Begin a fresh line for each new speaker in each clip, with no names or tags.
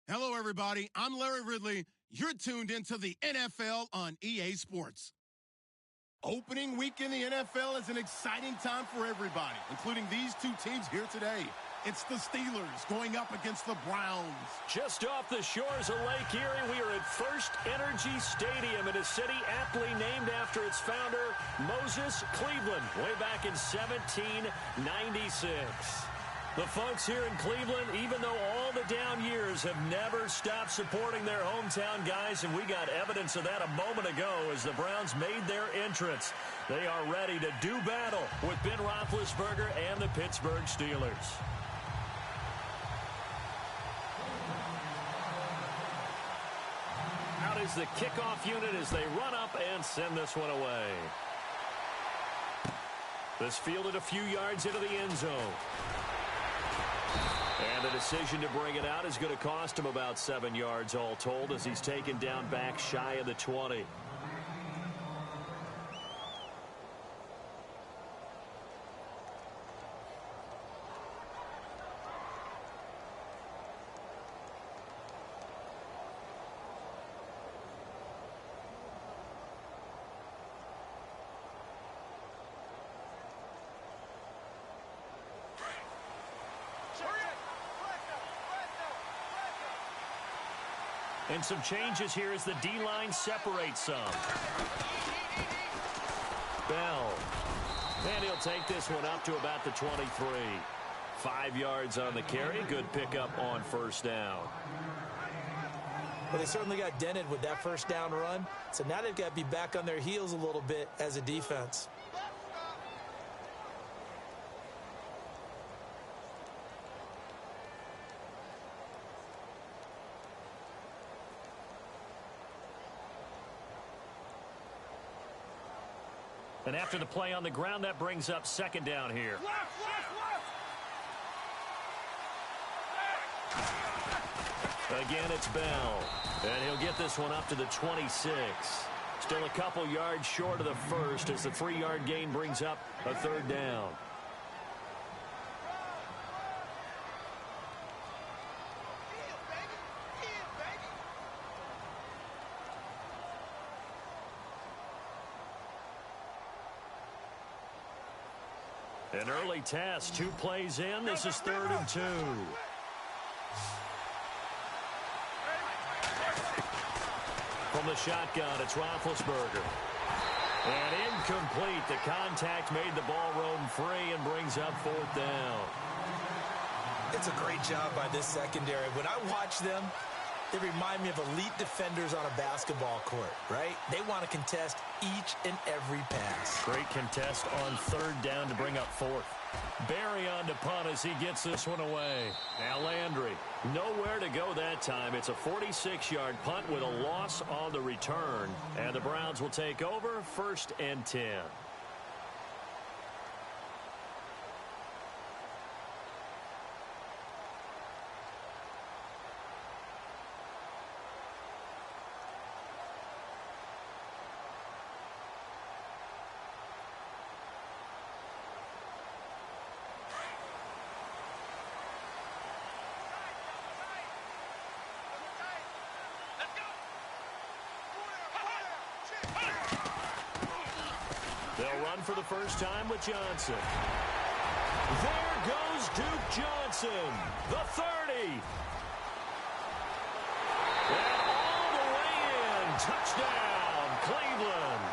Hello, everybody. I'm Larry Ridley. You're tuned into the NFL on EA Sports. Opening week in the NFL is an exciting time for everybody, including these two teams here today. It's the Steelers going up against the Browns.
Just off the shores of Lake Erie, we are at First Energy Stadium in a city aptly named after its founder, Moses Cleveland, way back in 1796. The folks here in Cleveland, even though all the down years, have never stopped supporting their hometown guys, and we got evidence of that a moment ago as the Browns made their entrance. They are ready to do battle with Ben Roethlisberger and the Pittsburgh Steelers. Out is the kickoff unit as they run up and send this one away. This fielded a few yards into the end zone. And the decision to bring it out is going to cost him about 7 yards all told as he's taken down back shy of the 20. And some changes here as the D-line separates some. Bell. And he'll take this one up to about the 23. 5 yards on the carry. Good pickup on first down.
Well, they certainly got dented with that first down run. So now they've got to be back on their heels a little bit as a defense.
And after the play on the ground, that brings up second down here. Again, it's Bell. And he'll get this one up to the 26. Still a couple yards short of the first as the 3-yard gain brings up a third down. An early test, 2 plays in. This is 3rd and 2. From the shotgun, it's Roethlisberger. And incomplete. The contact made the ball roam free and brings up 4th down.
It's a great job by this secondary. When I watch them, they remind me of elite defenders on a basketball court, right? They want to contest each and every pass.
Great contest on 3rd down to bring up 4th. Barry on to punt as he gets this one away. Now Landry, nowhere to go that time. It's a 46-yard punt with a loss on the return. And the Browns will take over 1st and 10. They'll run for the first time with Johnson. There goes Duke Johnson, the 30. And all the way in. Touchdown, Cleveland.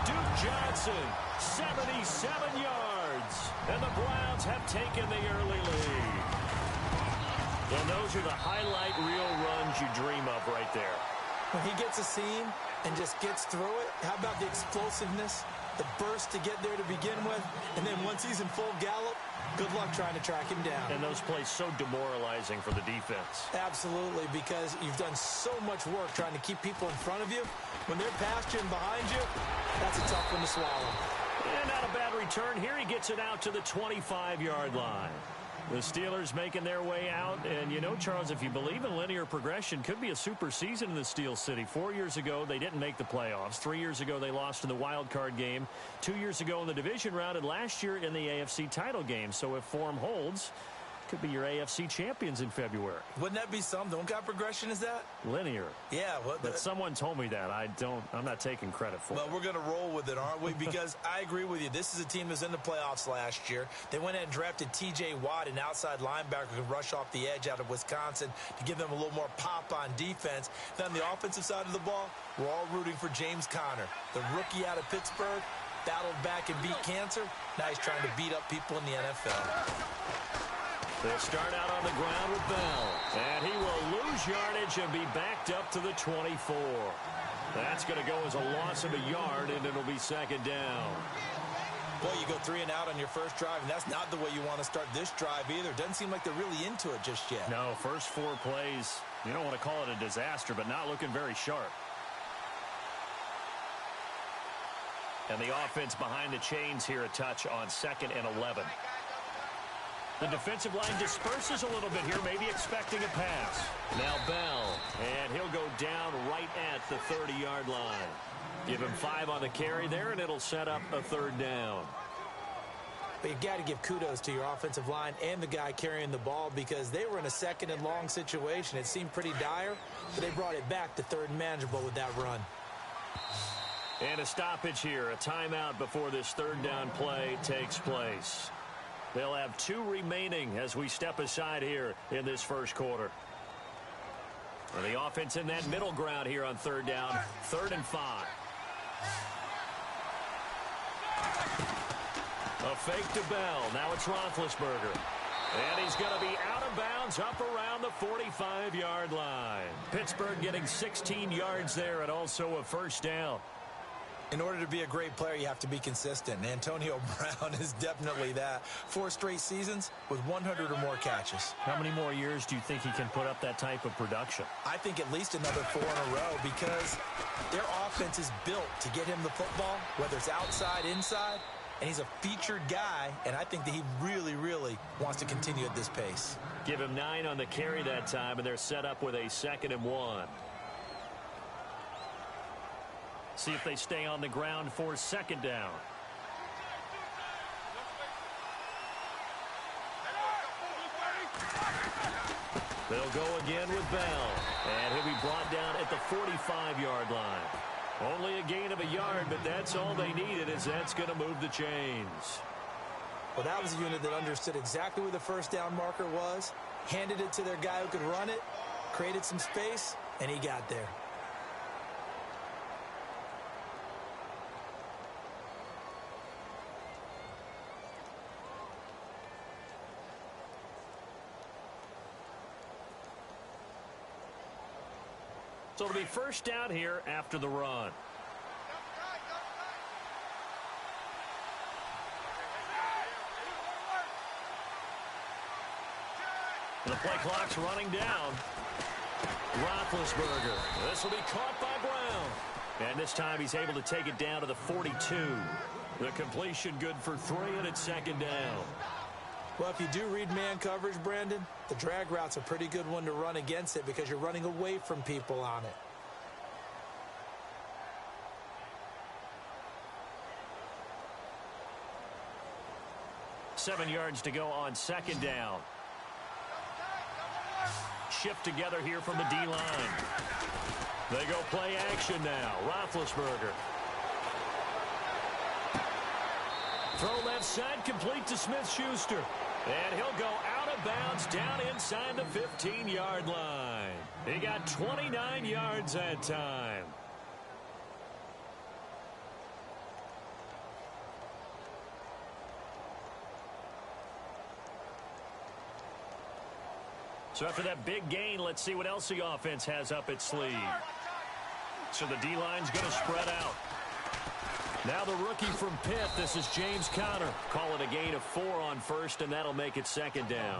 Duke Johnson, 77 yards. And the Browns have taken the early lead. And those are the highlight reel runs you dream of right there.
When he gets a seam and just gets through it, how about the explosiveness, the burst to get there to begin with, and then once he's in full gallop, good luck trying to track him down.
And those plays so demoralizing for the defense.
Absolutely, because you've done so much work trying to keep people in front of you. When they're past you and behind you, that's a tough one to swallow.
And not a bad return here. He gets it out to the 25-yard line. The Steelers making their way out. And, you know, Charles, if you believe in linear progression, could be a super season in the Steel City. 4 years ago, they didn't make the playoffs. 3 years ago, they lost in the wild card game. 2 years ago in the division round, and last year in the AFC title game. So if form holds, could be your AFC champions in February.
Wouldn't that be something? What kind of progression is that?
Linear.
Yeah.
But someone told me that. I'm not taking credit for it.
Well, we're going to roll with it, aren't we? Because I agree with you. This is a team that's in the playoffs last year. They went ahead and drafted T.J. Watt, an outside linebacker who can rush off the edge out of Wisconsin to give them a little more pop on defense. Then on the offensive side of the ball, we're all rooting for James Conner, the rookie out of Pittsburgh, battled back and beat cancer. Now he's trying to beat up people in the NFL.
They'll start out on the ground with Bell. And he will lose yardage and be backed up to the 24. That's going to go as a loss of a yard, and it'll be second down.
Boy, you go 3 and out on your first drive, and that's not the way you want to start this drive either. Doesn't seem like they're really into it just yet.
No, first 4 plays, you don't want to call it a disaster, but not looking very sharp. And the offense behind the chains here a touch on 2nd and 11. The defensive line disperses a little bit here, maybe expecting a pass. Now Bell, and he'll go down right at the 30-yard line. Give him 5 on the carry there, and it'll set up a 3rd down.
But you got to give kudos to your offensive line and the guy carrying the ball because they were in a 2nd and long situation. It seemed pretty dire, but they brought it back to 3rd and manageable with that run.
And a stoppage here, a timeout before this 3rd down play takes place. They'll have 2 remaining as we step aside here in this first quarter. And the offense in that middle ground here on 3rd down, 3rd and 5. A fake to Bell. Now it's Roethlisberger. And he's going to be out of bounds up around the 45-yard line. Pittsburgh getting 16 yards there and also a 1st down.
In order to be a great player, you have to be consistent. And Antonio Brown is definitely that. 4 straight seasons with 100 or more catches.
How many more years do you think he can put up that type of production?
I think at least another 4 in a row because their offense is built to get him the football, whether it's outside, inside. And he's a featured guy, and I think that he really, really wants to continue at this pace.
Give him 9 on the carry that time, and they're set up with a 2nd and 1. See if they stay on the ground for 2nd down. They'll go again with Bell. And he'll be brought down at the 45-yard line. Only a gain of a yard, but that's all they needed as that's going to move the chains.
Well, that was a unit that understood exactly where the 1st down marker was, handed it to their guy who could run it, created some space, and he got there.
So it'll be 1st down here after the run. The play clock's running down. Roethlisberger. This will be caught by Brown. And this time he's able to take it down to the 42. The completion good for 3, and it's 2nd down.
Well, if you do read man coverage, Brandon, the drag route's a pretty good one to run against it because you're running away from people on it.
Seven yards to go on 2nd down. Shift together here from the D-line. They go play action now. Roethlisberger. Throw left side, complete to Smith-Schuster. And he'll go out of bounds down inside the 15-yard line. He got 29 yards that time. So after that big gain, let's see what else the offense has up its sleeve. So the D-line's going to spread out. Now the rookie from Pitt, this is James Conner. Call it a gain of 4 on 1st, and that'll make it 2nd down.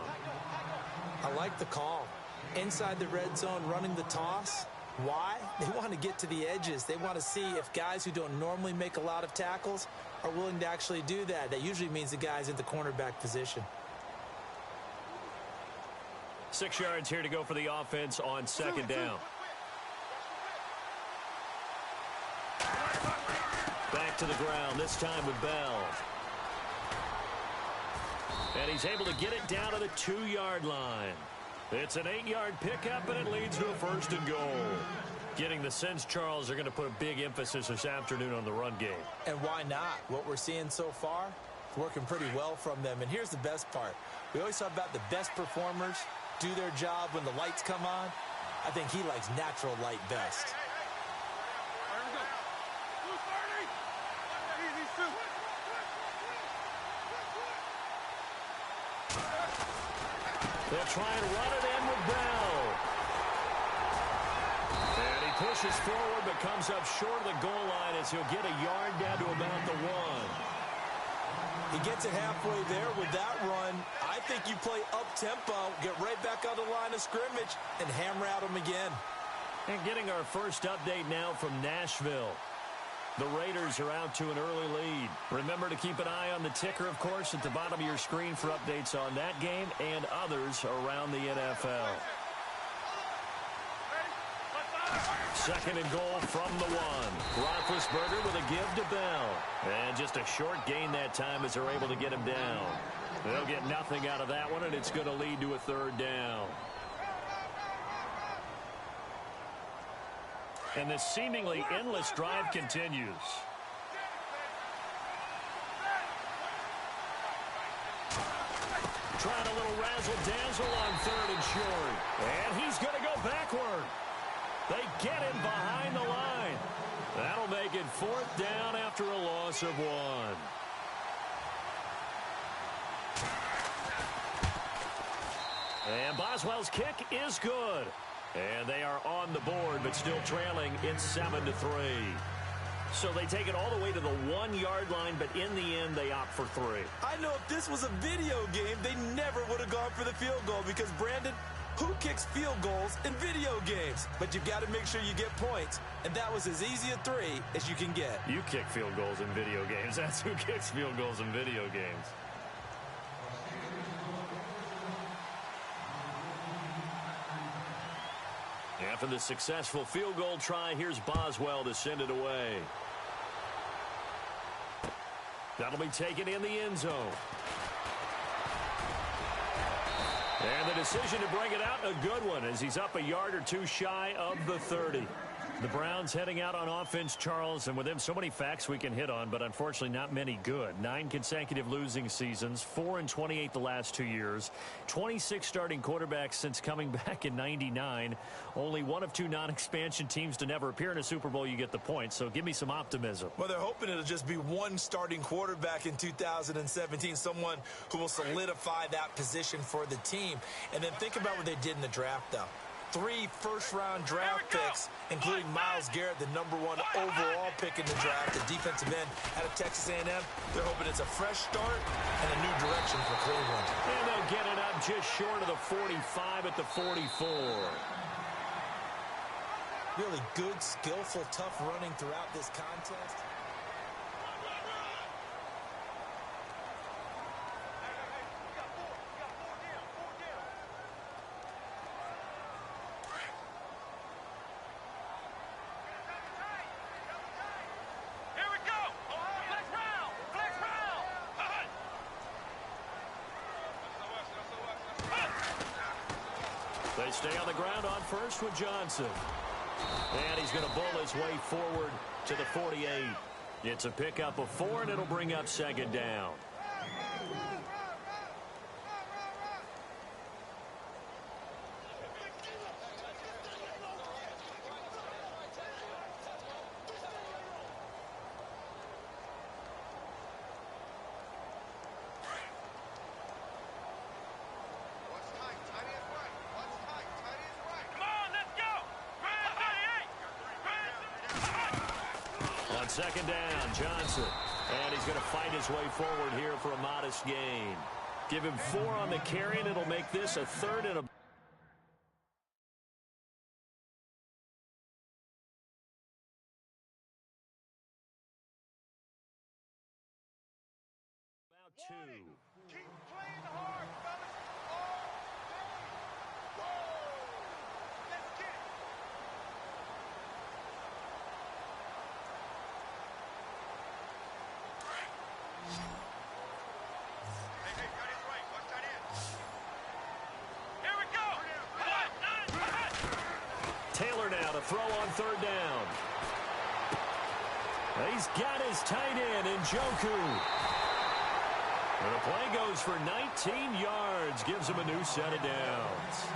I like the call. Inside the red zone, running the toss. Why? They want to get to the edges. They want to see if guys who don't normally make a lot of tackles are willing to actually do that. That usually means the guy's in the cornerback position.
6 yards here to go for the offense on 2nd down. Back to the ground, this time with Bell. And he's able to get it down to the 2-yard line. It's an 8-yard pickup, and it leads to a 1st and goal. Getting the sense, Charles, are going to put a big emphasis this afternoon on the run game.
And why not? What we're seeing so far, it's working pretty well from them. And here's the best part. We always talk about the best performers do their job when the lights come on. I think he likes natural light best.
They'll try and run it in with Bell. And he pushes forward but comes up short of the goal line as he'll get a yard down to about the 1.
He gets it halfway there with that run. I think you play up-tempo, get right back on the line of scrimmage, and hammer out him again.
And getting our first update now from Nashville. The Raiders are out to an early lead. Remember to keep an eye on the ticker, of course, at the bottom of your screen for updates on that game and others around the NFL. 2nd and goal from the 1. Roethlisberger with a give to Bell. And just a short gain that time as they're able to get him down. They'll get nothing out of that one, and it's going to lead to a 3rd down. And this seemingly endless drive continues. Trying a little razzle-dazzle on 3rd and short. And he's going to go backward. They get him behind the line. That'll make it 4th down after a loss of 1. And Boswell's kick is good. And they are on the board, but still trailing. It's 7-3. So they take it all the way to the 1-yard line, but in the end, they opt for 3.
I know if this was a video game, they never would have gone for the field goal because, Brandon, who kicks field goals in video games? But you've got to make sure you get points, and that was as easy a 3 as you can get.
You kick field goals in video games. That's who kicks field goals in video games. After the successful field goal try, here's Boswell to send it away. That'll be taken in the end zone. And the decision to bring it out, a good one, as he's up a yard or 2 shy of the 30. The Browns heading out on offense, Charles, and with them so many facts we can hit on, but unfortunately not many good. 9 consecutive losing seasons, 4-28 the last 2 years, 26 starting quarterbacks since coming back in '99. Only one of 2 non-expansion teams to never appear in a Super Bowl. You get the point, so give me some optimism.
Well, they're hoping it'll just be one starting quarterback in 2017, someone who will solidify that position for the team. And then think about what they did in the draft, though. 3 first-round draft picks, including Myles Garrett, the #1 overall pick in the draft, the defensive end out of Texas A&M. They're hoping it's a fresh start and a new direction for Cleveland.
And they'll get it up just short of the 45 at the 44.
Really good, skillful, tough running throughout this contest.
They stay on the ground on first with Johnson. And he's going to bull his way forward to the 48. It's a pickup of 4, and it'll bring up 2nd down. On 2nd down, Johnson. And he's going to fight his way forward here for a modest gain. Give him 4 on the carry, and it'll make this a 3rd and a... About 2.
Keep playing hard, fellas. All day. Whoa! Let's get it. Hey, got his right.
throw on third down. He's got his tight end in Njoku. And the play goes for 19 yards. Gives him a new set of downs.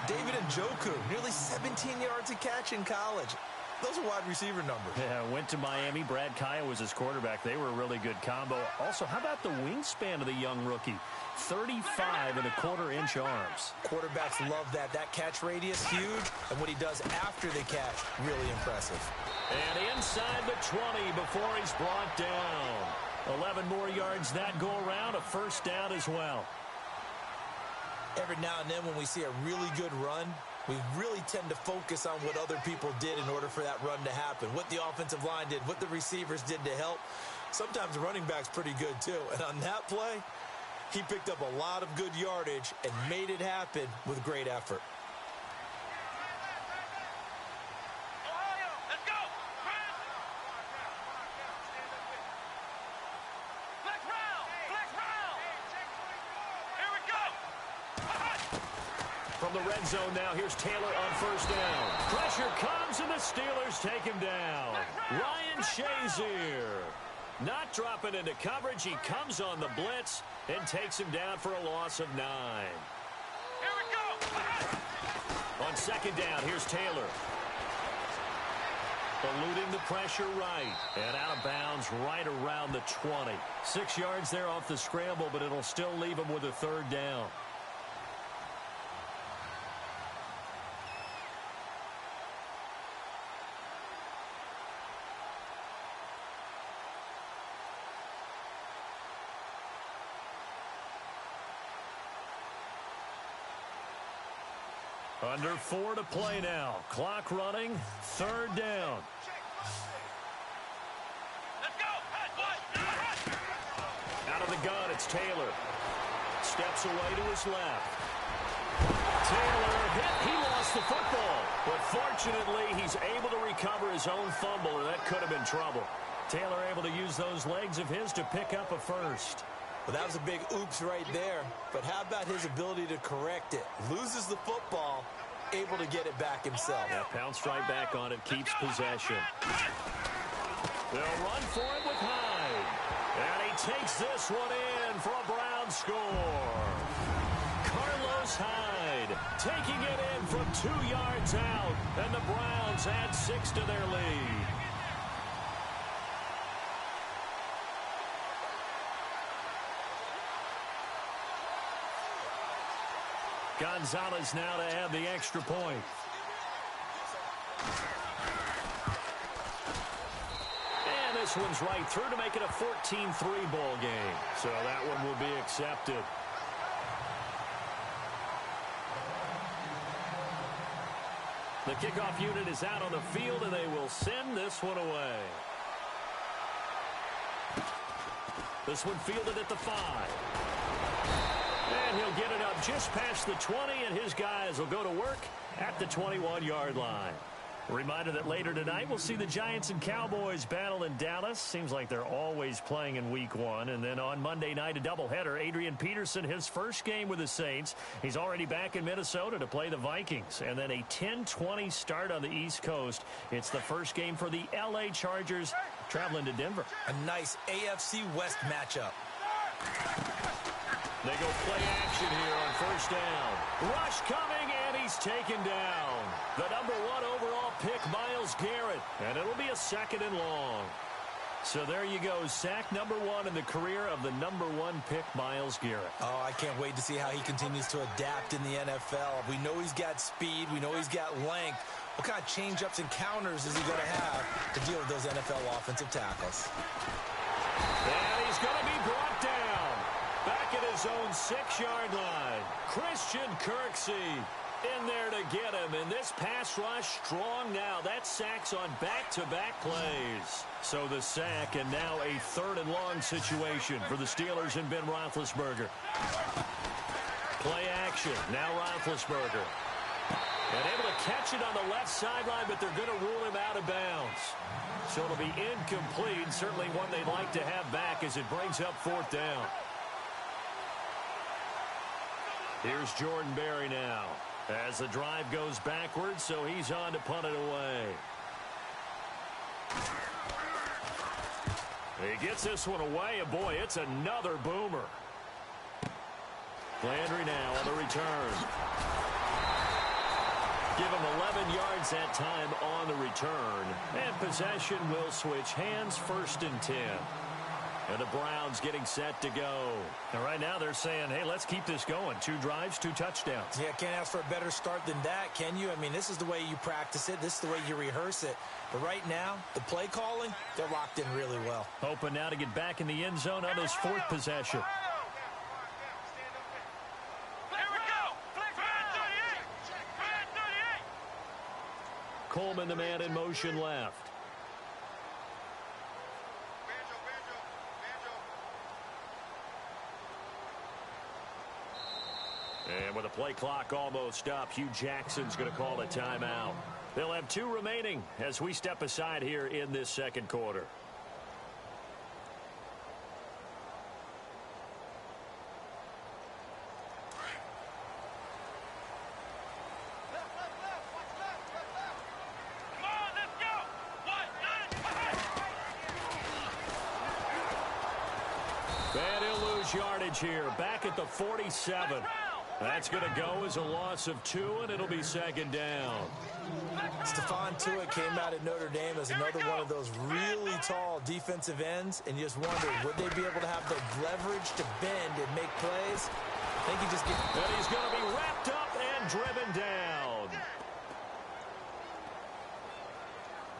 David Njoku, nearly 17 yards a catch in college. Those are wide receiver numbers.
Yeah, went to Miami. Brad Kaya was his quarterback. They were a really good combo. Also, how about the wingspan of the young rookie? 35.25-inch arms.
Quarterbacks love that. That catch radius, huge. And what he does after the catch, really impressive.
And inside the 20 before he's brought down. 11 more yards that go around. A first down as well.
Every now and then when we see a really good run, we really tend to focus on what other people did in order for that run to happen. What the offensive line did, what the receivers did to help. Sometimes the running back's pretty good too. And on that play, he picked up a lot of good yardage and made it happen with great effort.
From the red zone now, here's Taylor on first down. Pressure comes, and the Steelers take him down. Ryan Shazier not dropping into coverage. He comes on the blitz and takes him down for a loss of 9.
Here we go.
On second down, here's Taylor. Eluding the pressure right. And out of bounds right around the 20. 6 yards there off the scramble, but it'll still leave him with a third down. Under 4 to play now. Clock running. Third down.
Let's go.
Out of the gun, it's Taylor. Steps away to his left. Taylor hit. He lost the football. But fortunately, he's able to recover his own fumble, or that could have been trouble. Taylor able to use those legs of his to pick up a first.
Well, that was a big oops right there. But how about his ability to correct it? Loses the football, able to get it back himself.
Yeah, pounced right back on it, keeps possession. They'll run for it with Hyde. And he takes this one in for a Brown score. Carlos Hyde taking it in from 2 yards out. And the Browns add 6 to their lead. Gonzalez now to add the extra point. And this one's right through to make it a 14-3 ball game. So that one will be accepted. The kickoff unit is out on the field, and they will send this one away. This one fielded at the 5. And he'll get it up just past the 20, and his guys will go to work at the 21-yard line. A reminder that later tonight we'll see the Giants and Cowboys battle in Dallas. Seems like they're always playing in Week 1. And then on Monday night, a doubleheader. Adrian Peterson, his first game with the Saints. He's already back in Minnesota to play the Vikings. And then a 10-20 start on the East Coast. It's the first game for the L.A. Chargers traveling to Denver.
A nice AFC West matchup.
They go play action here on first down. Rush coming, and he's taken down. The number 1 overall pick, Myles Garrett. And it'll be a 2nd and long. So there you go. Sack number 1 in the career of the number 1 pick, Myles Garrett.
Oh, I can't wait to see how he continues to adapt in the NFL. We know he's got speed. We know he's got length. What kind of change-ups and counters is he going to have to deal with those NFL offensive tackles?
And he's going to be brought down. Back at his own 6-yard line. Christian Kirksey in there to get him. And this pass rush strong now. That sack's on back-to-back plays. So the sack, and now a 3rd and long situation for the Steelers and Ben Roethlisberger. Play action. Now Roethlisberger. And able to catch it on the left sideline, but they're going to rule him out of bounds. So it'll be incomplete. Certainly one they'd like to have back as it brings up 4th down. Here's Jordan Berry now. As the drive goes backwards, so he's on to punt it away. He gets this one away, and boy, it's another boomer. Landry now on the return. Give him 11 yards that time on the return. And possession will switch hands, 1st and 10. And the Browns getting set to go. And right now they're saying, hey, let's keep this going. 2 drives, 2 touchdowns.
Yeah, can't ask for a better start than that, can you? I mean, this is the way you practice it. This is the way you rehearse it. But right now, the play calling, they're locked in really well.
Hoping now to get back in the end zone on his 4th possession. Coleman, the man in motion left. And with the play clock almost up, Hugh Jackson's going to call a timeout. They'll have 2 remaining as we step aside here in this 2nd quarter. And he'll lose yardage here, back at the 47. That's going to go as a loss of 2, and it'll be 2nd down.
Stephon Tuitt came out at Notre Dame as another one of those really tall defensive ends, and you just wondered, would they be able to have the leverage to bend and make plays? I think he just gets...
And he's going to be wrapped up and driven down.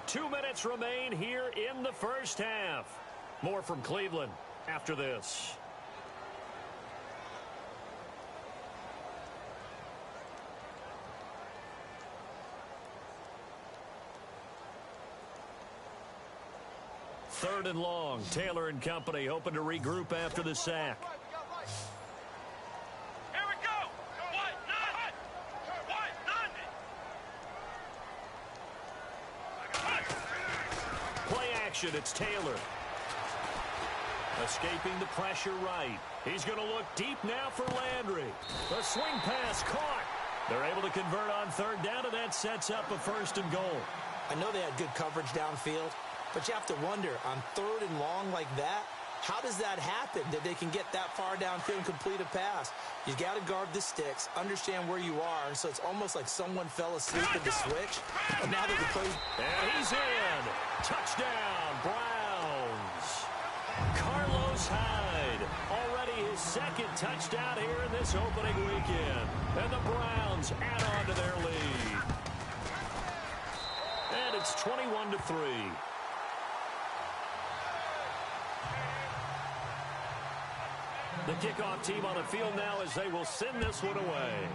2 minutes remain here in the 1st half. More from Cleveland after this. Third and long. Taylor and company hoping to regroup after the sack.
Here we go.
Play action. It's Taylor. Escaping the pressure right. He's going to look deep now for Landry. The swing pass caught. They're able to convert on 3rd down, and that sets up a 1st and goal.
I know they had good coverage downfield, but you have to wonder, on 3rd and long like that, how does that happen that they can get that far downfield and complete a pass? You got to guard the sticks, understand where you are, so it's almost like someone fell asleep in the switch. And now that the play...
And he's in. Touchdown, Browns. Carlos Hyde, already his 2nd touchdown here in this opening weekend. And the Browns add on to their lead. And it's 21-3. The kickoff team on the field now as they will send this one away.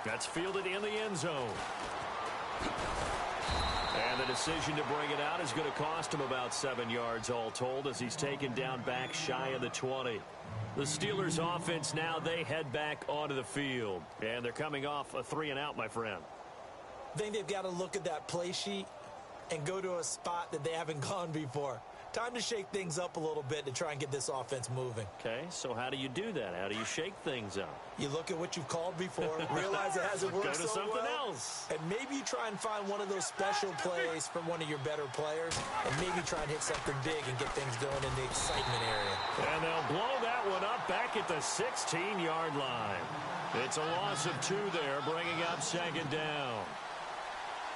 That's fielded in the end zone. And the decision to bring it out is going to cost him about 7 yards all told as he's taken down back shy of the 20. The Steelers offense now, they head back onto the field. And they're coming off a 3-and-out, my friend.
I think they've got to look at that play sheet and go to a spot that they haven't gone before. Time to shake things up a little bit to try and get this offense moving.
Okay, so how do you do that? How do you shake things up?
You look at what you've called before, realize it hasn't worked
Go to
so
something
well,
else.
and maybe you try and find one of those special plays from one of your better players, and maybe try and hit something big and get things going in the excitement area.
And they'll blow that one up back at the 16-yard line. It's a loss of 2 there, bringing up 2nd down.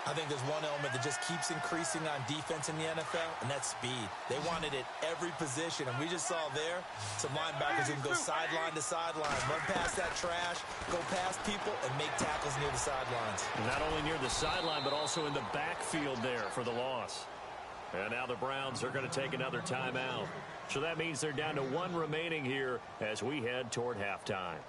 I think there's one element that just keeps increasing on defense in the NFL, and that's speed. They want it at every position, and we just saw there some linebackers who can go sideline to sideline, run past that trash, go past people, and make tackles near the sidelines.
Not only near the sideline, but also in the backfield there for the loss. And now the Browns are going to take another timeout. So that means they're down to 1 remaining here as we head toward halftime.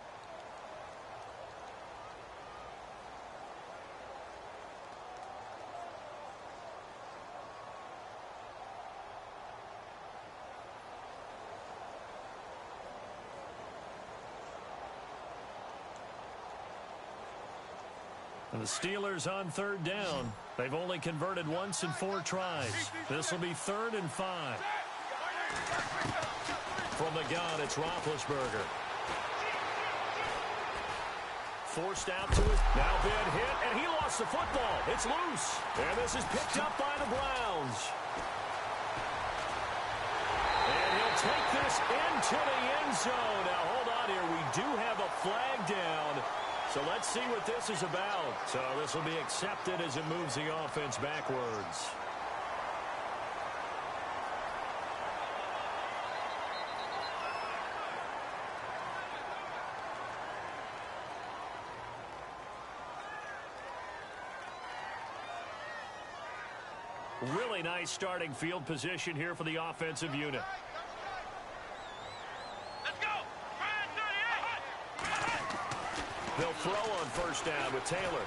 And the Steelers on 3rd down. They've only converted once in 4 tries. This will be 3rd and 5. From the gun, it's Roethlisberger. Forced out to his now been hit, and he lost the football. It's loose, and this is picked up by the Browns. And he'll take this into the end zone. Now, hold on here. We do have a flag down. So let's see what this is about. So this will be accepted as it moves the offense backwards. Really nice starting field position here for the offensive unit.
Let's go.
They'll throw on first down with Taylor.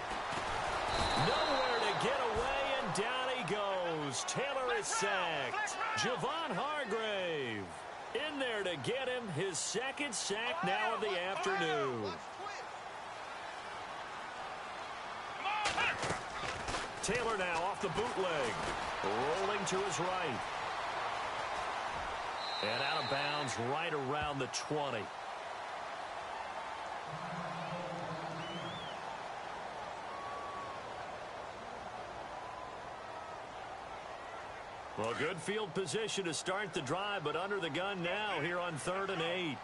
Nowhere to get away, and down he goes. Taylor is sacked. Javon Hargrave in there to get him his second sack now of the afternoon. Taylor now off the bootleg. Rolling to his right. And out of bounds right around the 20. Well, good field position to start the drive, but under the gun now here on 3rd and 8.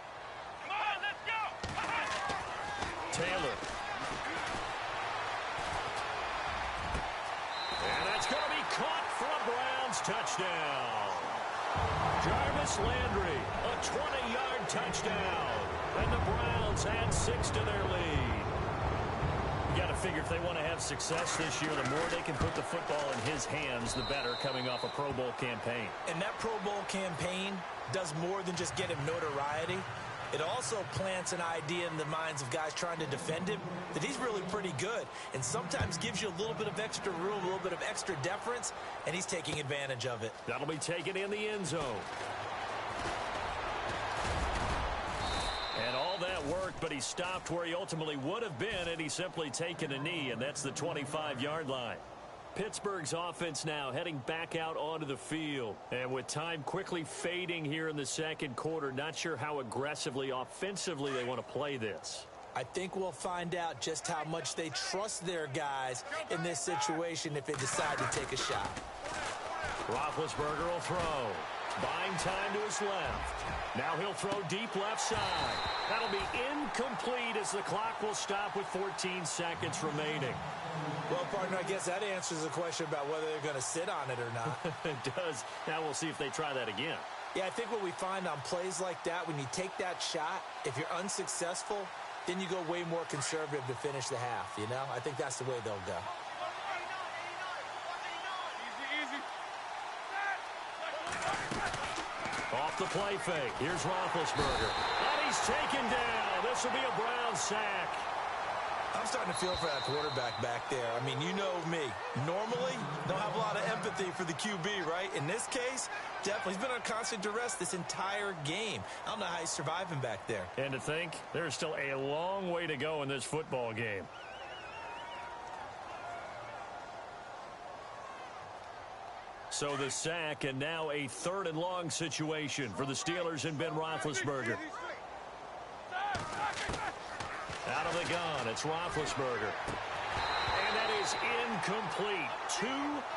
Come on, let's go.
Taylor. And that's going to be caught for a Browns touchdown. Jarvis Landry, a 20-yard touchdown. And the Browns add 6 to their lead. You got to figure if they want to have success this year, the more they can put the football in his hands, the better, coming off a Pro Bowl campaign.
And that Pro Bowl campaign does more than just get him notoriety. It also plants an idea in the minds of guys trying to defend him that he's really pretty good, and sometimes gives you a little bit of extra room, a little bit of extra deference, and he's taking advantage of it.
That'll be taken in the end zone. And all that worked, but he stopped where he ultimately would have been, and he's simply taken a knee, and that's the 25-yard line. Pittsburgh's offense now heading back out onto the field. And with time quickly fading here in the second quarter, not sure how aggressively, offensively they want to play this.
I think we'll find out just how much they trust their guys in this situation if they decide to take a shot.
Roethlisberger will throw. Buying time to his left. Now he'll throw deep left side. That'll be incomplete as the clock will stop with 14 seconds remaining.
Well, partner, I guess that answers the question about whether they're going to sit on it or not.
It does. Now we'll see if they try that again.
Yeah, I think what we find on plays like that, when you take that shot, if you're unsuccessful, then you go way more conservative to finish the half, you know? I think that's the way they'll go.
Easy.
Off the play fake. Here's Roethlisberger. And he's taken down. This will be a Browns sack.
I'm starting to feel for that quarterback back there. I mean, you know me. Normally, don't have a lot of empathy for the QB, right? In this case, definitely. He's been on constant duress this entire game. I don't know how he's surviving back there.
And to think, there's still a long way to go in this football game. So the sack, and now a 3rd and long situation for the Steelers and Ben Roethlisberger. Out of the gun, it's Roethlisberger. And that is incomplete. 2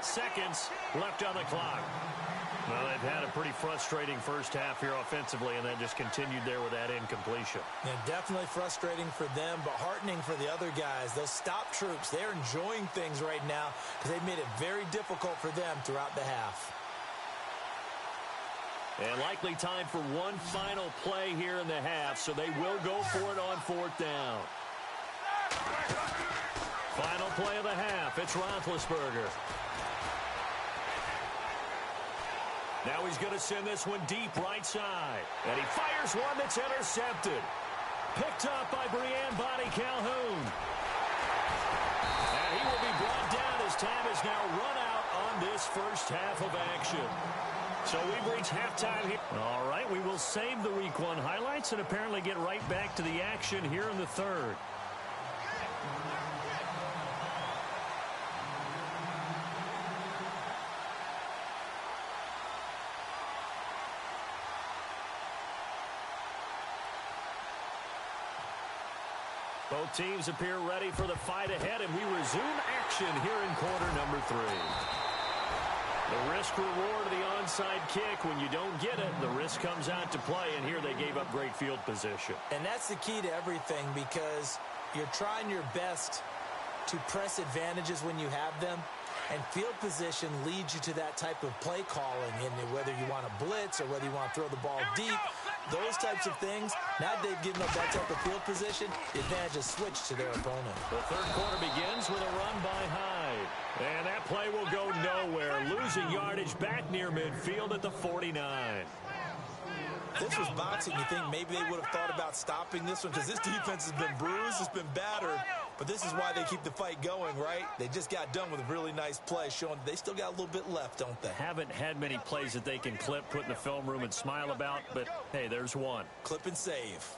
seconds left on the clock. Well, they've had a pretty frustrating first half here offensively, and that just continued there with that incompletion.
Yeah, definitely frustrating for them, but heartening for the other guys. Those stop troops, they're enjoying things right now because they've made it very difficult for them throughout the half.
And likely time for one final play here in the half, so they will go for it on 4th down. Final play of the half, it's Roethlisberger. Now he's going to send this one deep right side. And he fires one that's intercepted. Picked up by Breanne Bonnie Calhoun. And he will be brought down as time has now run out on this first half of action. So we've reached halftime here. All right, we will save the Week 1 highlights and apparently get right back to the action here in the 3rd. Both teams appear ready for the fight ahead, and we resume action here in quarter number 3. The risk-reward of the onside kick. When you don't get it, the risk comes out to play, and here they gave up great field position.
And that's the key to everything, because you're trying your best to press advantages when you have them, and field position leads you to that type of play calling, and whether you want to blitz or whether you want to throw the ball deep, those types of things. Now they've given up that type of field position, the advantage is switched to their opponent.
The third quarter begins with a run by Hyde. And that play will go nowhere, losing yardage back near midfield at the 49.
This was boxing. You think maybe they would have thought about stopping this one, because this defense has been bruised, it's been battered. But this is why they keep the fight going, right? They just got done with a really nice play, showing they still got a little bit left, don't they?
Haven't had many plays that they can clip, put in the film room, and smile about, but hey, there's one.
Clip and save.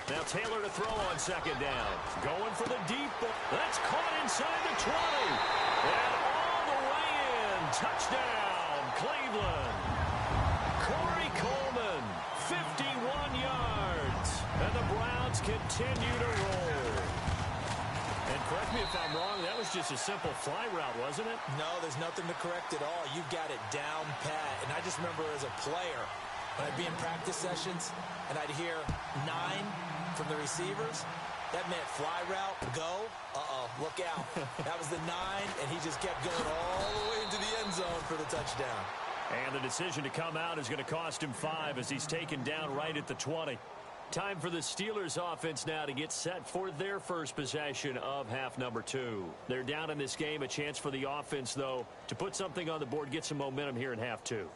Now Taylor to throw on second down. Going for the deep ball. That's caught inside the 20. And all the way in. Touchdown, Cleveland. Corey Coleman, 51 yards. And the Browns continue to roll. And correct me if I'm wrong, that was just a simple fly route, wasn't it?
No, there's nothing to correct at all. You've got it down pat. And I just remember as a player, when I'd be in practice sessions and I'd hear 9 from the receivers, that meant fly route, go, look out. That was the 9, and he just kept going all the way into the end zone for the touchdown.
And the decision to come out is going to cost him 5 as he's taken down right at the 20. Time for the Steelers offense now to get set for their first possession of half number 2. They're down in this game. A chance for the offense, though, to put something on the board, get some momentum here in half 2.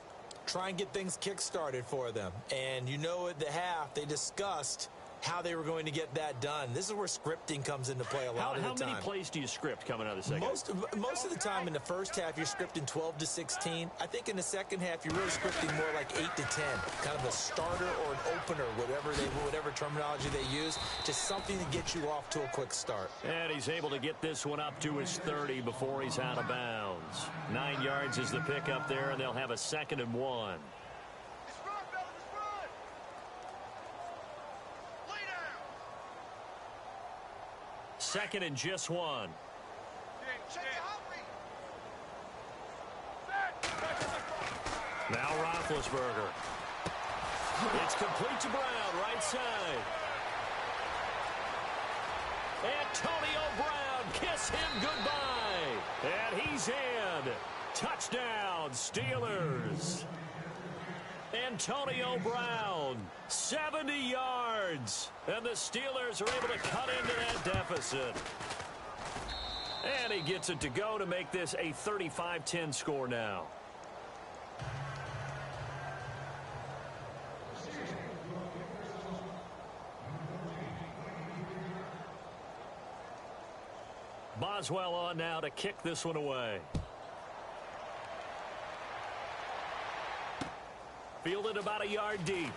Try and get things kick-started for them. And you know at the half, they discussed how they were going to get that done. This is where scripting comes into play a lot of the time.
How many plays do you script coming out of the second?
Most of the time in the first half, you're scripting 12 to 16. I think in the second half, you're really scripting more like 8 to 10. Kind of a starter or an opener, whatever terminology they use. Just something to get you off to a quick start.
And he's able to get this one up to his 30 before he's out of bounds. 9 yards is the pickup there, and they'll have a 2nd and 1. Second and just 1. Now Roethlisberger. It's complete to Brown, right side. Antonio Brown, kiss him goodbye. And he's in. Touchdown, Steelers. Antonio Brown, 70 yards. And the Steelers are able to cut into that deficit. And he gets it to go to make this a 35-10 score now. Boswell on now to kick this one away. Fielded about a yard deep.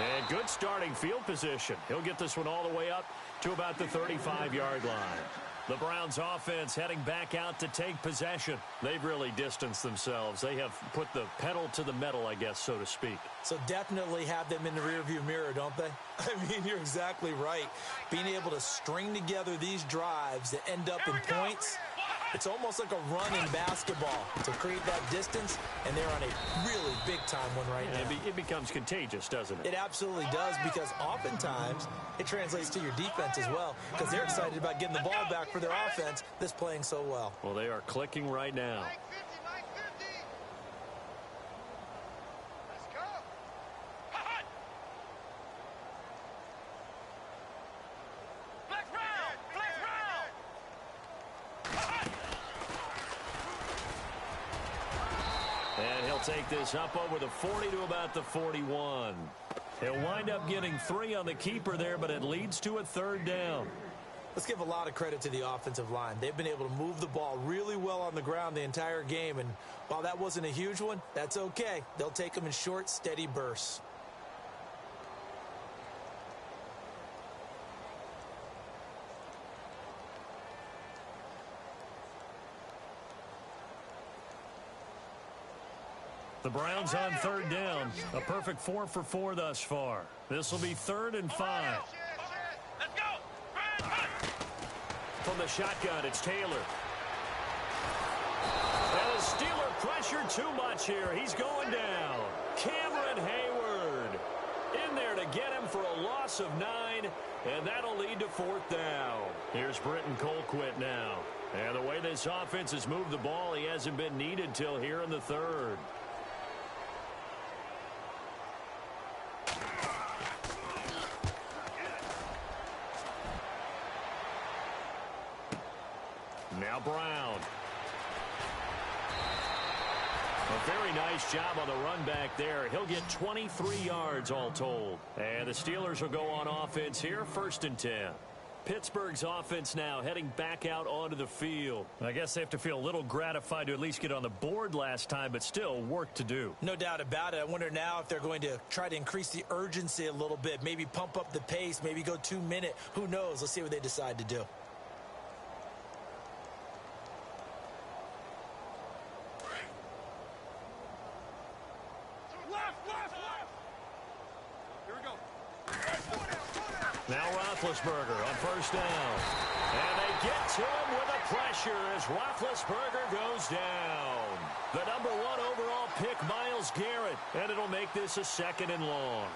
And good starting field position. He'll get this one all the way up to about the 35-yard line. The Browns offense heading back out to take possession. They've really distanced themselves. They have put the pedal to the metal, I guess, so to speak.
So definitely have them in the rearview mirror, don't they? I mean, you're exactly right. Being able to string together these drives that end up in points, it's almost like a run in basketball to create that distance, and they're on a really big-time one right now.
It becomes contagious, doesn't it?
It absolutely does, because oftentimes it translates to your defense as well, because they're excited about getting the ball back for their offense that's playing so well.
Well, they are clicking right now.
Let's go. Flex round! Flex round!
And he'll take this up over the 40 to about the 41. He'll wind up getting 3 on the keeper there, but it leads to a 3rd down.
Let's give a lot of credit to the offensive line. They've been able to move the ball really well on the ground the entire game, and while that wasn't a huge one, that's okay. They'll take them in short, steady bursts.
The Browns on third down. A perfect 4 for 4 thus far. This will be 3rd and 5.
Let's go.
From the shotgun, it's Taylor. And the Steeler pressure too much here. He's going down. Cameron Hayward in there to get him for a loss of 9, and that'll lead to 4th down. Here's Britton Colquitt now. And the way this offense has moved the ball, he hasn't been needed till here in the 3rd. Now Brown. A very nice job on the run back there. He'll get 23 yards all told. And the Steelers will go on offense here, 1st and 10. Pittsburgh's offense now heading back out onto the field. I guess they have to feel a little gratified to at least get on the board last time, but still work to do.
No doubt about it. I wonder now if they're going to try to increase the urgency a little bit, maybe pump up the pace, maybe go 2-minute. Who knows? Let's see what they decide to do.
Now Roethlisberger on 1st down. And they get to him with a pressure as Roethlisberger goes down. The number 1 overall pick, Myles Garrett. And it'll make this a 2nd and long.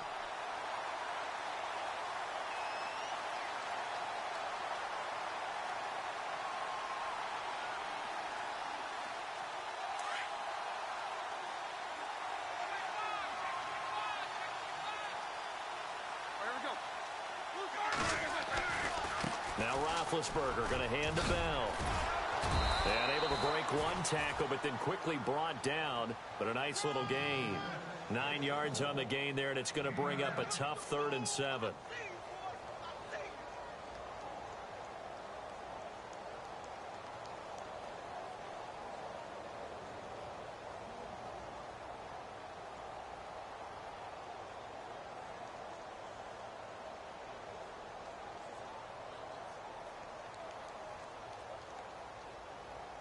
Now Roethlisberger going to hand to Bell. And able to break one tackle, but then quickly brought down. But a nice little gain. 9 yards on the gain there, and it's going to bring up a tough 3rd and 7.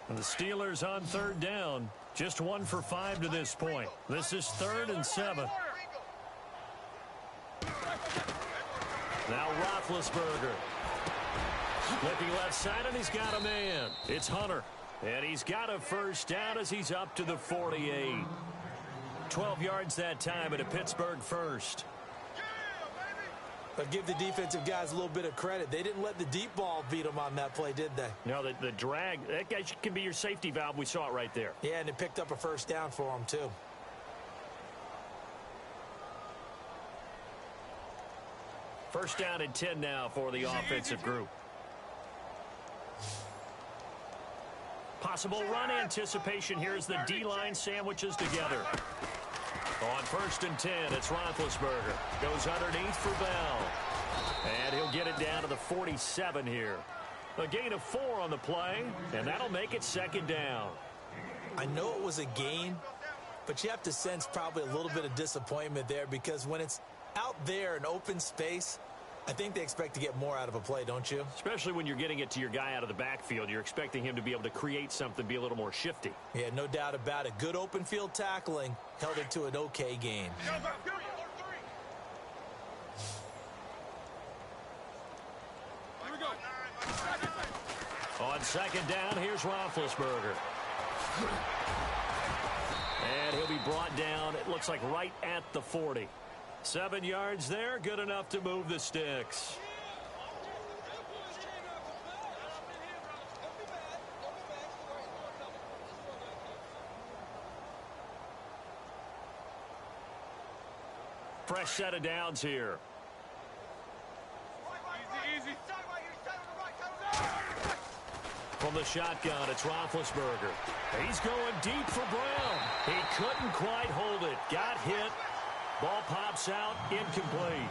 And the Steelers on 3rd down. Just 1 for 5 to this point. This is 3rd and 7. Now Roethlisberger. Looking left side, and he's got a man. It's Hunter. And he's got a 1st down as he's up to the 48. 12 yards that time at a Pittsburgh 1st.
But give the defensive guys a little bit of credit. They didn't let the deep ball beat them on that play, did they?
No, the drag, that guy can be your safety valve. We saw it right there.
Yeah, and it picked up a 1st down for them, too.
First down and 10 now for the offensive group. Possible run anticipation here as the D-line sandwiches together. On 1st and 10, it's Roethlisberger. Goes underneath for Bell. And he'll get it down to the 47 here. A gain of 4 on the play, and that'll make it 2nd down.
I know it was a gain, but you have to sense probably a little bit of disappointment there because when it's out there in open space, I think they expect to get more out of a play, don't you?
Especially when you're getting it to your guy out of the backfield. You're expecting him to be able to create something, be a little more shifty.
Yeah, no doubt about it. Good open field tackling held it to an okay gain.
On 2nd down, here's Roethlisberger. And he'll be brought down, it looks like right at the 40. 7 yards there, good enough to move the sticks. Fresh set of downs here.
Easy.
From the shotgun, it's Roethlisberger. He's going deep for Brown. He couldn't quite hold it. Got hit. Ball pops out, incomplete.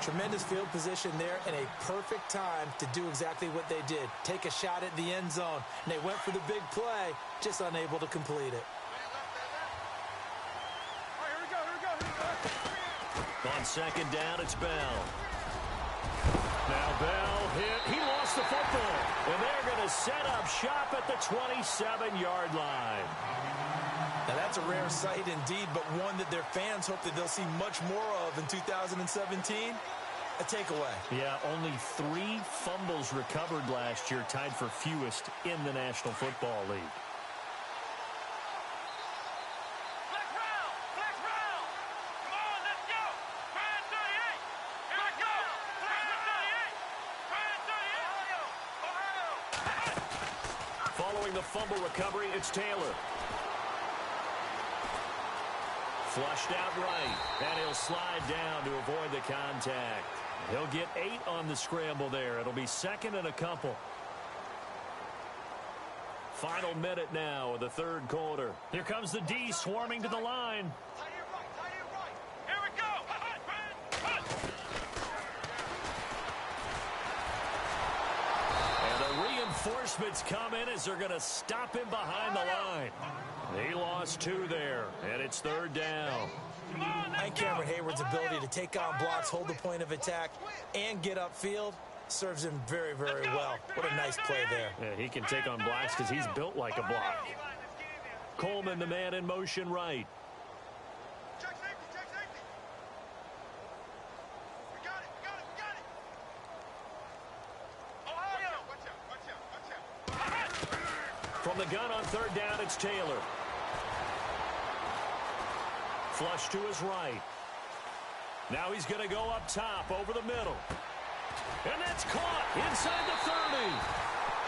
Tremendous field position there and a perfect time to do exactly what they did. Take a shot at the end zone. And they went for the big play, just unable to complete it.
On 2nd down, it's Bell. Now Bell hit. He lost the football. And they're going to set up shop at the 27-yard line.
Now, that's a rare sight indeed, but one that their fans hope that they'll see much more of in 2017. A takeaway.
Yeah, only 3 fumbles recovered last year, tied for fewest in the National Football League.
Flex round! Flex round! Come on, let's go! Prime 38! Here we go! Prime 38! Prime 38! Ohio!
Following the fumble recovery, it's Taylor. Flushed out right, and he'll slide down to avoid the contact. He'll get 8 on the scramble there. It'll be second and a couple. Final minute now of the third quarter. Here comes the D swarming to the line.
Tight end right, tight end right. Here we go!
And the reinforcements come in as they're going to stop him behind the line. He lost 2 there, and it's third down.
And Cameron Hayward's ability to take on blocks, hold the point of attack, and get upfield serves him very, very well. What a nice play there.
Yeah, he can take on blocks because he's built like a block. Coleman, the man in motion right.
Check safety, check safety. We got it, we got it, we got it. Ohio! Watch out, watch out, watch out.
From the gun on third down, it's Taylor. Flush to his right. Now he's going to go up top over the middle. And that's caught inside the 30.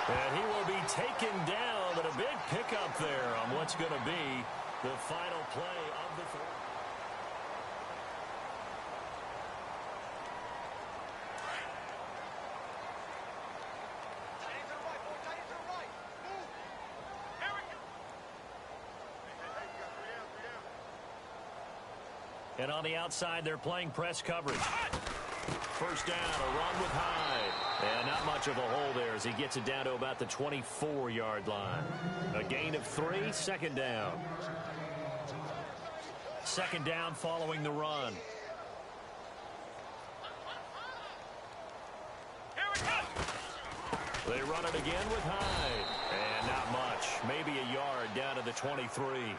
And he will be taken down, but a big pickup there on what's going to be the final play of the third.
Tight end to the right, boy, tight end to the right. Move. Here we go. Hey, we got 3 down, 3 down.
And on the outside, they're playing press coverage. First down, a run with Hyde. And not much of a hole there as he gets it down to about the 24-yard line. A gain of 3, second down. Second down following the run.
Here we go.
They run it again with Hyde. And not much. Maybe a yard down to the 23.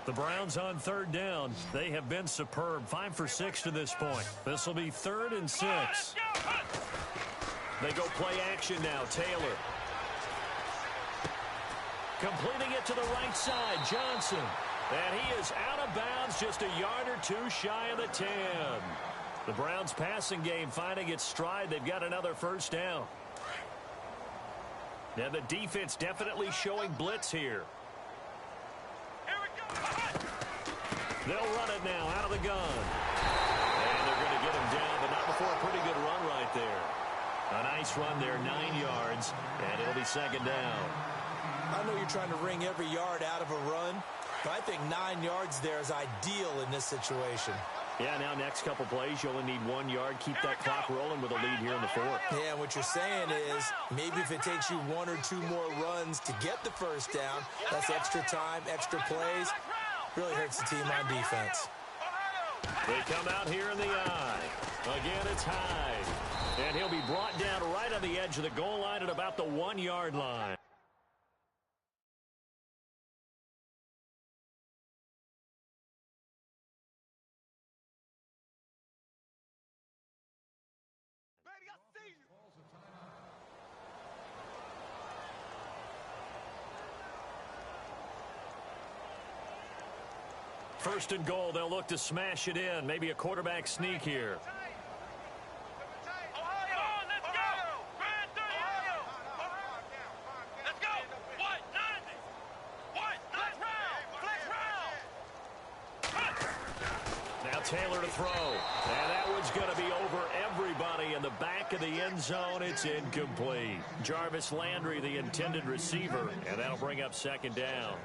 The Browns on third down. They have been superb. 5 for 6 to this point. This will be 3rd and 6. They go play action now. Taylor. Completing it to the right side. Johnson. And he is out of bounds, just a yard or 2 shy of the 10. The Browns passing game finding its stride. They've got another first down. Now the defense definitely showing blitz here. They'll run it now out of the gun. And they're going to get him down, but not before a pretty good run right there. A nice run there, 9 yards, and it'll be second down.
I know you're trying to wring every yard out of a run, but I think 9 yards there is ideal in this situation.
Yeah, now next couple plays, you only need 1 yard. Keep that clock rolling with a lead here in the 4th.
Yeah, what you're saying is maybe if it takes you 1 or 2 more runs to get the first down, that's extra time, extra plays. Really hurts the team on defense.
They come out here in the eye. Again, it's Hyde. And he'll be brought down right on the edge of the goal line at about the 1-yard line.
Baby, I see you.
First and goal, they'll look to smash it in. Maybe a quarterback sneak here.
Ohio! Let's go! Prime 38! Let's go! What? 90! What? Flex round! Flex round!
Now Taylor to throw. And that one's going to be over everybody in the back of the end zone. It's incomplete. Jarvis Landry, the intended receiver, and that'll bring up second down.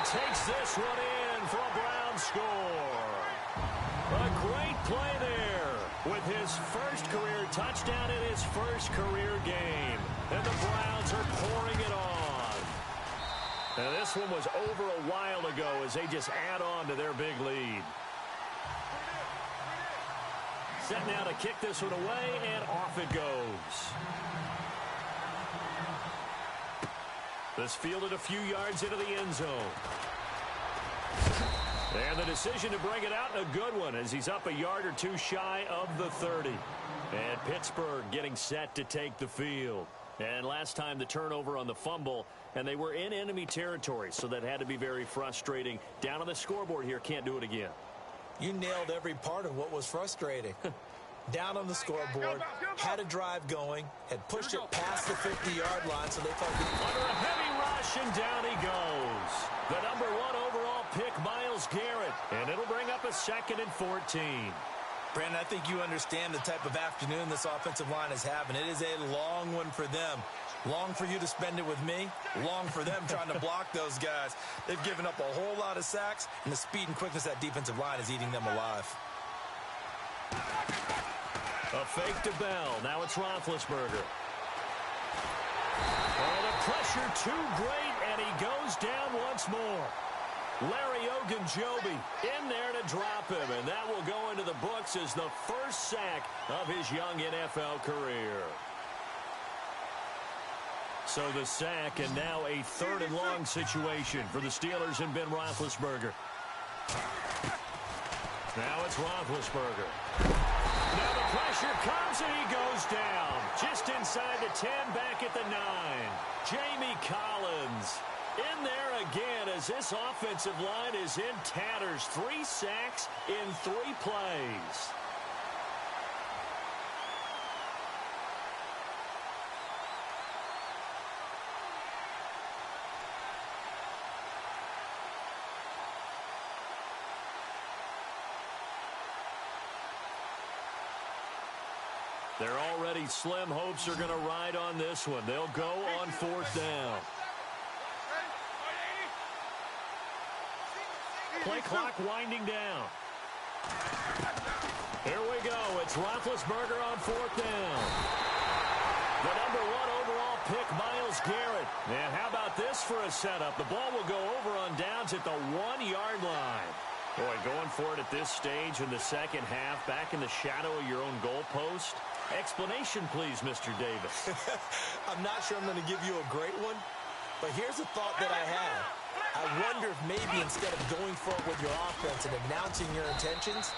Takes this one for a Brown score. A great play there with his first career touchdown in his first career game. And the Browns are pouring it on. And this one was over a while ago as they just add on to their big lead. Set now to kick this one away, and off it goes. This fielded a few yards into the end zone. And the decision to bring it out, a good one, as he's up a yard or two shy of the 30. And Pittsburgh getting set to take the field. And last time the turnover on the fumble, and they were in enemy territory, so that had to be very frustrating. Down on the scoreboard here, can't do it again.
You nailed every part of what was frustrating. Down on the scoreboard, had a drive going, had pushed it past the 50-yard line, so they thought...
Under a heavy rush, and down he goes. The number 1 overall pick, Myles Garrett, and it'll bring up a 2nd and 14.
Brandon, I think you understand the type of afternoon this offensive line is having. It is a long one for them. Long for you to spend it with me. Long for them trying to block those guys. They've given up a whole lot of sacks, and the speed and quickness of that defensive line is eating them alive.
A fake to Bell. Now it's Roethlisberger. Oh, the pressure too great, and he goes down once more. Larry Ogunjobi in there to drop him, and that will go into the books as the first sack of his young NFL career. So the sack, and now a 3rd and long situation for the Steelers and Ben Roethlisberger. Now it's Roethlisberger. Now the pressure comes, and he goes down. Just inside the 10, back at the 9. Jamie Collins in there again as this offensive line is in tatters. 3 sacks in 3 plays. They're already slim hopes are going to ride on this one. They'll go on 4th down. Play clock winding down. Here we go. It's Roethlisberger on 4th down. The number 1 overall pick, Myles Garrett. And how about this for a setup? The ball will go over on downs at the 1-yard line. Boy, going for it at this stage in the second half, back in the shadow of your own goalpost. Explanation, please, Mr. Davis.
I'm not sure I'm going to give you a great one, but here's a thought that I had. I wonder if maybe instead of going for it with your offense and announcing your intentions,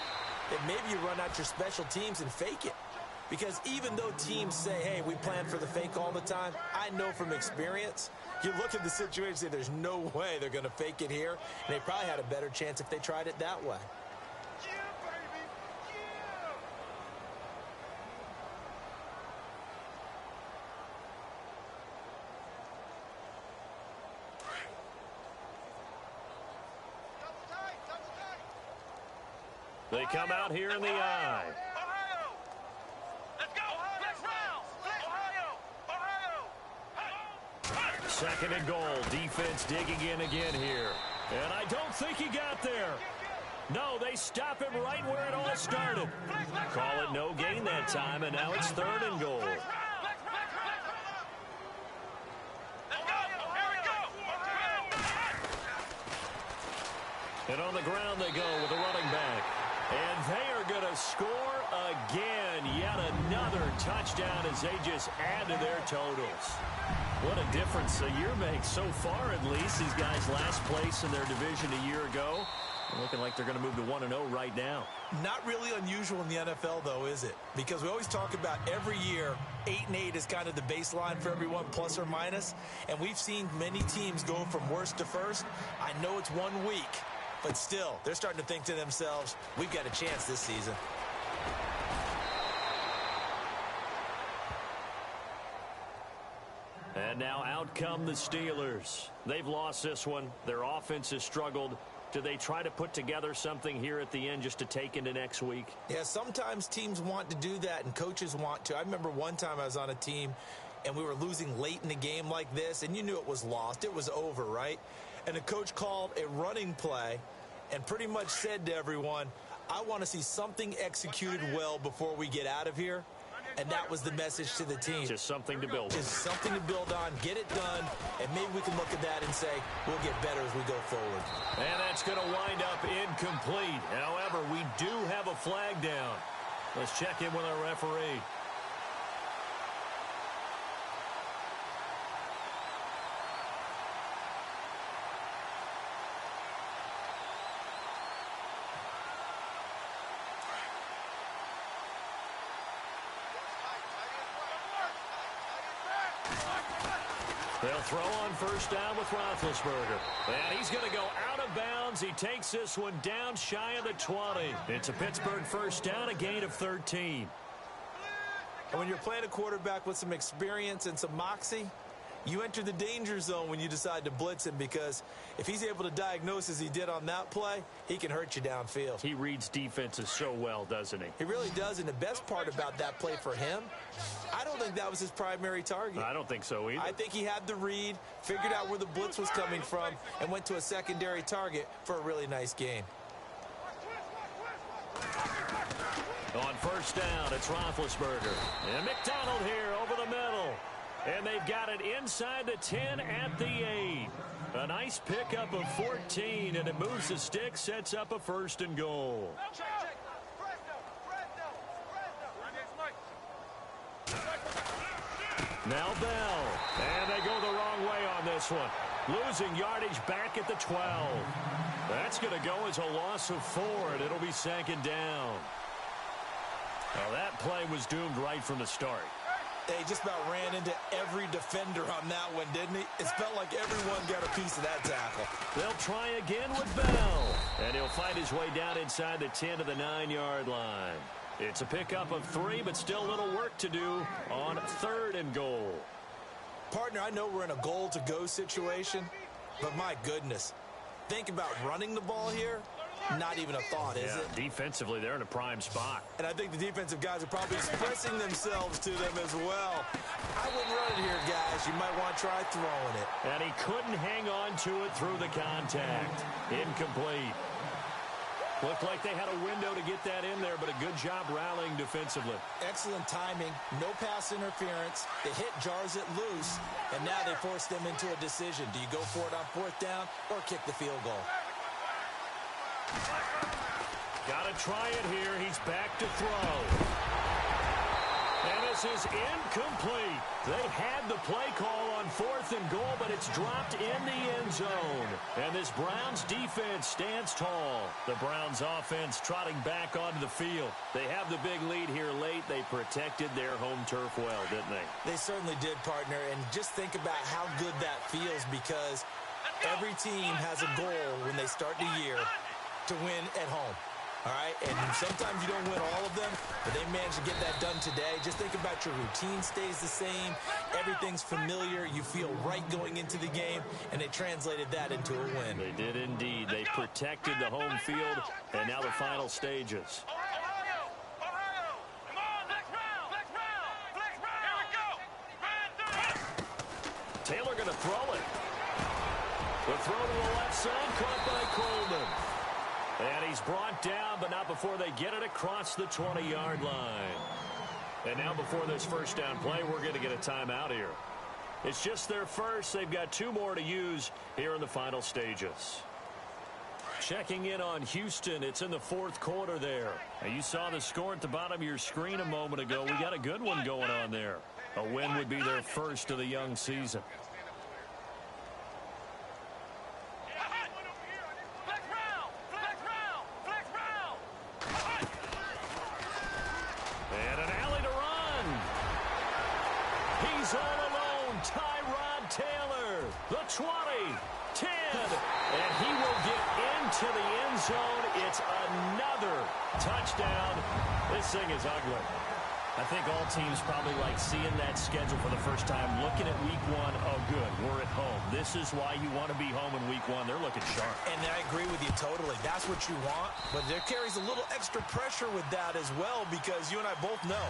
that maybe you run out your special teams and fake it. Because even though teams say, hey, we plan for the fake all the time, I know from experience, you look at the situation and say there's no way they're going to fake it here, and they probably had a better chance if they tried it that way.
They come out here in the eye.
Ohio! Let's go! Let's Ohio!
2nd and goal. Defense digging in again here. And I don't think he got there. No, they stop him right where it all started. Call it no gain that time, and now it's 3rd and goal. And on the ground they go with a running back. And they are going to score again. Yet another touchdown as they just add to their totals. What a difference a year makes so far, at least. These guys last place in their division a year ago. Looking like they're going to move to 1-0 right now.
Not really unusual in the NFL, though, is it? Because we always talk about every year, 8-8 is kind of the baseline for everyone, plus or minus. And we've seen many teams go from worst to first. I know it's 1 week. But still, they're starting to think to themselves, we've got a chance this season.
And now out come the Steelers. They've lost this one. Their offense has struggled. Do they try to put together something here at the end just to take into next week?
Yeah, sometimes teams want to do that and coaches want to. I remember one time I was on a team and we were losing late in the game like this, and you knew it was lost. It was over, right? And the coach called a running play, and pretty much said to everyone, I want to see something executed well before we get out of here. And that was the message to the team.
Just something to build.
Just something to build on, get it done, and maybe we can look at that and say, we'll get better as we go forward.
And that's going to wind up incomplete. However, we do have a flag down. Let's check in with our referee. They'll throw on first down with Roethlisberger. And he's going to go out of bounds. He takes this one down shy of the 20. It's a Pittsburgh first down, a gain of 13.
And when you're playing a quarterback with some experience and some moxie, you enter the danger zone when you decide to blitz him, because if he's able to diagnose as he did on that play, he can hurt you downfield.
He reads defenses so well, doesn't he?
He really does, and the best part about that play for him, I don't think that was his primary target.
I don't think so either.
I think he had the read, figured out where the blitz was coming from, and went to a secondary target for a really nice gain.
On first down, it's Roethlisberger. And McDonald here over the middle. And they've got it inside the 10 at the 8. A nice pickup of 14, and it moves the stick, sets up a first and goal. Now Bell. And they go the wrong way on this one. Losing yardage back at the 12. That's going to go as a loss of 4, and it'll be second down. Well, that play was doomed right from the start.
He just about ran into every defender on that one, didn't he? It felt like everyone got a piece of that tackle.
They'll try again with Bell. And he'll find his way down inside the 10 to the 9-yard line. It's a pickup of 3, but still a little work to do on third and goal.
Partner, I know we're in a goal-to-go situation, but my goodness. Think about running the ball here. Not even a thought, is it?
Defensively, they're in a prime spot.
And I think the defensive guys are probably expressing themselves to them as well. I wouldn't run it here, guys. You might want to try throwing it.
And he couldn't hang on to it through the contact. Incomplete. Looked like they had a window to get that in there, but a good job rallying defensively.
Excellent timing. No pass interference. The hit jars it loose, and now they force them into a decision. Do you go for it on fourth down or kick the field goal?
Got to try it here. He's back to throw. And this is incomplete. They had the play call on fourth and goal, but it's dropped in the end zone. And this Browns defense stands tall. The Browns offense trotting back onto the field. They have the big lead here late. They protected their home turf well, didn't they?
They certainly did, partner. And just think about how good that feels, because every team has a goal when they start the year to win at home. All right, and sometimes you don't win all of them, but they managed to get that done today. Just think about your routine stays the same. Everything's familiar. You feel right going into the game, and they translated that into a win.
They did indeed. They protected the home field, and now the final stages. Taylor going to throw it. The throw to the left side, caught by Coleman. And he's brought down, but not before they get it across the 20-yard line. And now before this first down play, we're going to get a timeout here. It's just their first. They've got 2 more to use here in the final stages. Checking in on Houston. It's in the 4th quarter there. Now, you saw the score at the bottom of your screen a moment ago. We got a good one going on there. A win would be their first of the young season. The 20, 10, and he will get into the end zone. It's another touchdown. This thing is ugly. I think all teams probably like seeing that schedule for the first time, looking at week 1. Oh, good, we're at home. This is why you want to be home in week 1. They're looking sharp.
And I agree with you totally. That's what you want, but there carries a little extra pressure with that as well, because you and I both know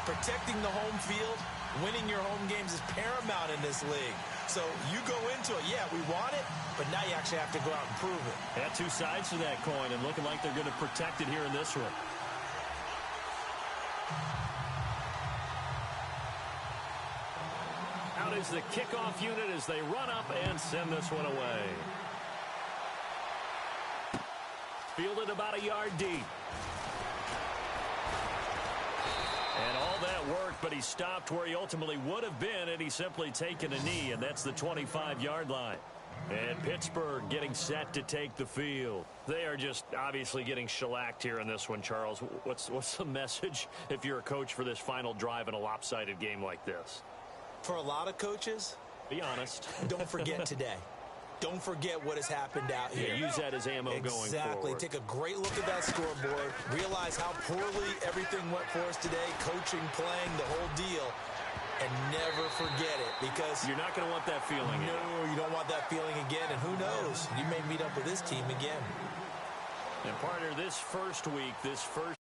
Protecting the home field, winning your home games is paramount in this league. So you go into it, yeah, we want it, but now you actually have to go out and prove it.
Yeah, two sides to that coin, and looking like they're going to protect it here in this one. Out is the kickoff unit as they run up and send this one away. Fielded about a yard deep. And all that worked, but he stopped where he ultimately would have been, and he's simply taken a knee, and that's the 25-yard line. And Pittsburgh getting set to take the field. They are just obviously getting shellacked here in this one, Charles. What's the message if you're a coach for this final drive in a lopsided game like this?
For a lot of coaches,
be honest.
Don't forget today. Don't forget what has happened out here.
Yeah, use that as ammo going forward.
Exactly. Take a great look at that scoreboard. Realize how poorly everything went for us today. Coaching, playing, the whole deal. And never forget it, because
you're not going to want that feeling.
No, you don't want that feeling again. And who knows? You may meet up with this team again.
And partner, this first week, this first